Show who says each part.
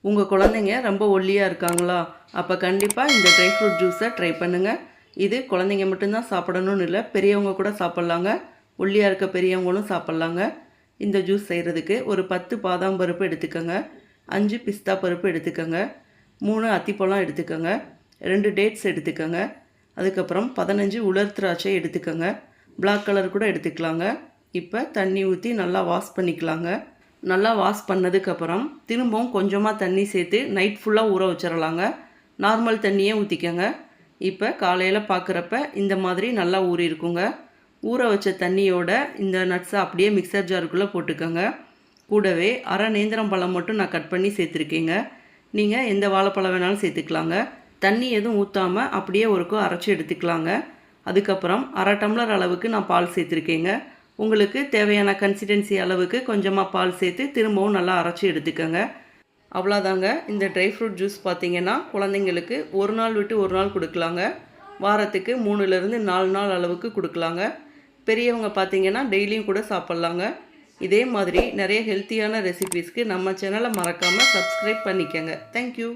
Speaker 1: உங்கள் குழந்தைங்க ரொம்ப ஒல்லியாக இருக்காங்களா? அப்போ கண்டிப்பாக இந்த ட்ரை ஃப்ரூட் ஜூஸை ட்ரை பண்ணுங்கள். இது குழந்தைங்க மட்டும்தான் சாப்பிடணும்னு இல்லை, பெரியவங்க கூட சாப்பிட்லாங்க. ஒல்லியாக இருக்க பெரியவங்களும் சாப்பிட்லாங்க. இந்த ஜூஸ் செய்கிறதுக்கு ஒரு 10 பாதாம் பருப்பு எடுத்துக்கோங்க, 5 பிஸ்தா பருப்பு எடுத்துக்கோங்க, 3 அத்திப்பழம் எடுத்துக்கோங்க, 2 டேட்ஸ் எடுத்துக்கோங்க, அதுக்கப்புறம் 15 உலர் திராட்சை எடுத்துக்கோங்க. பிளாக் கலர் கூட எடுத்துக்கலாங்க. இப்போ தண்ணி ஊற்றி நல்லா வாஷ் பண்ணிக்கலாங்க. நல்லா வாஷ் பண்ணதுக்கப்புறம் திரும்பவும் கொஞ்சமாக தண்ணி சேர்த்து நைட் ஃபுல்லாக ஊற வச்சிடலாங்க. நார்மல் தண்ணியே ஊற்றிக்கோங்க. இப்போ காலையில் பார்க்குறப்ப இந்த மாதிரி நல்லா ஊறி இருக்குங்க. ஊற வச்ச தண்ணியோட இந்த நட்ஸை அப்படியே மிக்சர் ஜாருக்குள்ளே போட்டுக்கோங்க. கூடவே அரை நேந்திரம் பழம் மட்டும் நான் கட் பண்ணி சேர்த்துருக்கேங்க. நீங்கள் எந்த வாழைப்பழம் வேணாலும் சேர்த்துக்கலாங்க. தண்ணி எதுவும் ஊற்றாமல் அப்படியே ஒருக்கோ அரைச்சி எடுத்துக்கலாங்க. அதுக்கப்புறம் அரை டம்ளர் அளவுக்கு நான் பால் சேர்த்துருக்கேங்க. உங்களுக்கு தேவையான கன்சிஸ்டன்சி அளவுக்கு கொஞ்சமாக பால் சேர்த்து திரும்பவும் நல்லா அரைச்சி எடுத்துக்கோங்க. அவ்வளோதாங்க. இந்த ட்ரை ஃப்ரூட் ஜூஸ் பார்த்திங்கன்னா குழந்தைங்களுக்கு ஒரு நாள் விட்டு ஒரு நாள் கொடுக்கலாங்க. வாரத்துக்கு 3லேருந்து 4 நாள் அளவுக்கு கொடுக்கலாங்க. பெரியவங்க பார்த்திங்கன்னா டெய்லியும் கூட சாப்பிட்லாங்க. இதே மாதிரி நிறைய ஹெல்த்தியான ரெசிபீஸ்க்கு நம்ம சேனலை மறக்காமல் சப்ஸ்கிரைப் பண்ணிக்கோங்க. தேங்க்யூ.